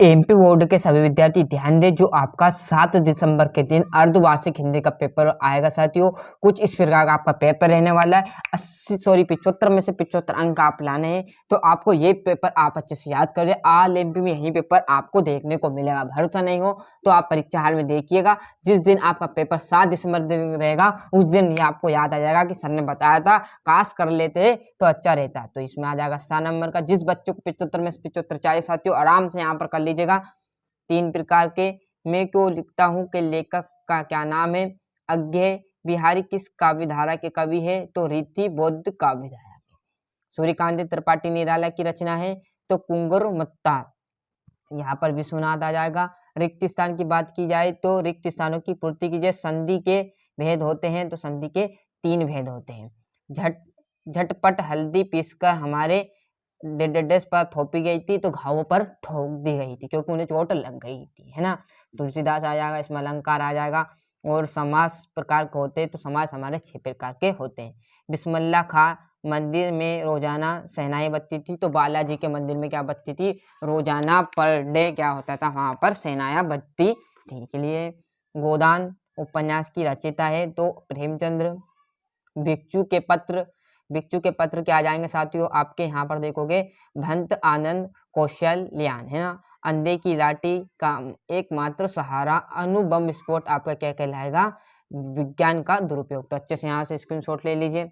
MP board के सभी विद्यार्थी ध्यान दें, जो आपका 7 दिसंबर के दिन अर्धवार्षिक हिंदी का पेपर आएगा साथियों। कुछ इस प्रकार का आपका पेपर रहने वाला है। 75 में से 75 अंक आप लाने हैं, तो आपको ये पेपर आप अच्छे से याद कर जाए। ऑल एमपी में यही पेपर आपको देखने को मिलेगा। भरोसा नहीं हो तो आप परीक्षा हाल में देखिएगा। जिस दिन आपका पेपर 7 दिसंबर दिन रहेगा, उस दिन ये आपको याद आ जाएगा कि सर ने बताया था, काश कर लेते तो अच्छा रहता। तो इसमें आ जाएगा 7 नंबर का। जिस बच्चों को 75 में से 75 चाहिए साथियों, आराम से यहाँ पर कर लीजिएगा। 3 प्रकार के मैं क्यों लिखता हूँ के लेखक का क्या नाम है। अज्ञेय बिहारी किस काव्य धारा के कवि है, तो रीति बौद्ध काव्य धारा के। सूर्यकांत त्रिपाठी निराला की रचना है, तो कुंगुर मुत्तार। यहाँ पर विश्वनाथ आ जाएगा। रिक्त स्थान की बात की जाए तो रिक्त स्थानों की पूर्ति कीजिए। संधि के भेद होते हैं, तो संधि के 3 भेद होते हैं। झटपट हल्दी पीसकर हमारे डेडेडेस पर थोपी गई थी, तो घावों पर ठोक दी गई थी, क्योंकि उन्हें चोट लग गई थी, है ना। तुलसीदास आ जाएगा। इसमें अलंकार आ जाएगा। और समास प्रकार के होते हैं, तो समास हमारे 6 प्रकार के होते हैं। बिस्मिल्लाह खां मंदिर में रोजाना शहनाई बजती थी, तो बालाजी के मंदिर में क्या बजती थी, रोजाना पर डे क्या होता था, वहां पर शहनाया बजती थी। के लिए गोदान उपन्यास की रचयिता है, तो प्रेमचंद्र। भिक्षु के पत्र क्या आ जाएंगे साथियों, आपके यहाँ पर देखोगे भंत आनंद कौशल्यान, है ना। अंधे की लाठी का एकमात्र सहारा अणुबम विस्फोट आपका क्या कहलाएगा, विज्ञान का दुरुपयोग। तो अच्छे से यहाँ से स्क्रीनशॉट ले लीजिए।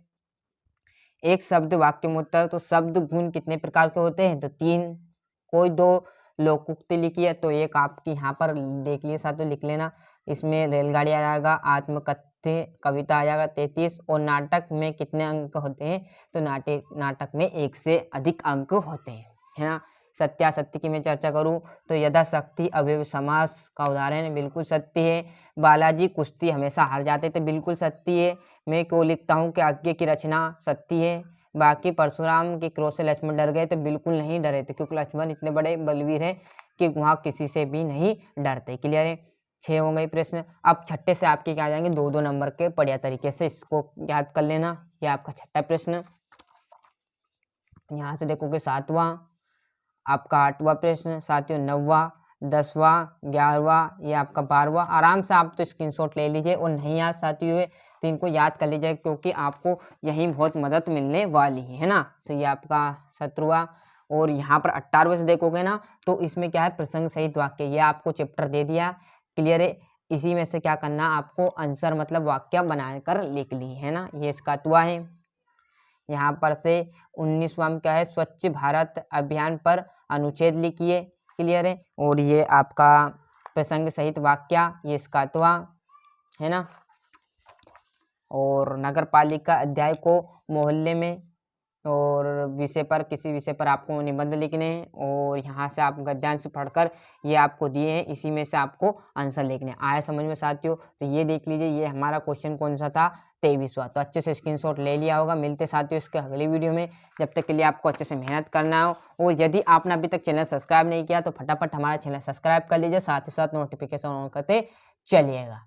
एक शब्द वाक्य में होता है, तो शब्द गुण कितने प्रकार के होते हैं, तो 3। कोई 2 लोकोक्ति लिखी है, तो एक आपकी यहाँ पर देख लिए साथियों, लिख लेना। इसमें रेलगाड़ी आ जाएगा। आत्मकथ्य कविता आ जाएगा 33। और नाटक में कितने अंक होते हैं, तो नाटक में 1 से अधिक अंक होते हैं, है ना। सत्यासत्य की मैं चर्चा करूं, तो यथाशक्ति अवयव समास का उदाहरण है, बिल्कुल सत्य है। बालाजी कुश्ती हमेशा हार जाते थे, बिल्कुल सत्य है। मैं क्यों लिखता हूँ कि आज्ञा की रचना, सत्य है। बाकी परशुराम के क्रोध से लक्ष्मण डर गए, तो बिल्कुल नहीं डरे थे, क्योंकि लक्ष्मण इतने बड़े बलवीर हैं कि वहाँ किसी से भी नहीं डरते। क्लियर है। 6 हो गए प्रश्न। अब छठे से आपके क्या आ जाएंगे, 2-2 नंबर के बढ़िया तरीके से इसको याद कर लेना। ये आपका छठा प्रश्न। यहाँ से देखोगे 7वां, आपका 8वां प्रश्न साथियों, 9वां, 10वां, 11वां, ये आपका 12वां। आराम से आप तो स्क्रीनशॉट ले लीजिए, और नहीं याद साथियों है तो इनको याद कर लीजिए, क्योंकि आपको यही बहुत मदद मिलने वाली है ना। तो ये आपका 17वां। और यहाँ पर 18वें से देखोगे ना, तो इसमें क्या है, प्रसंग सहित वाक्य। ये आपको चैप्टर दे दिया। क्लियर है। इसी में से क्या करना, आपको आंसर मतलब वाक्य बनाकर लिख ली, है ना। ये इसका तुआ है। यहाँ पर से 19वां क्या है, स्वच्छ भारत अभियान पर अनुच्छेद लिखिए। क्लियर है। और ये आपका प्रसंग सहित वाक्य, ये इसका अथवा, है ना। और नगर पालिका अध्याय को मोहल्ले में और विषय पर, किसी विषय पर आपको निबंध लिखने हैं। और यहाँ से आप गद्यांश पढ़कर ये आपको दिए हैं, इसी में से आपको आंसर लिखने। आया समझ में साथियों। तो ये देख लीजिए, ये हमारा क्वेश्चन कौन सा था, 23वां। तो अच्छे से स्क्रीनशॉट ले लिया होगा। मिलते साथियों इसके अगली वीडियो में। जब तक के लिए आपको अच्छे से मेहनत करना हो, और यदि आपने अभी तक चैनल सब्सक्राइब नहीं किया, तो फटाफट हमारा चैनल सब्सक्राइब कर लीजिए, साथ ही साथ नोटिफिकेशन ऑन करते चलिएगा।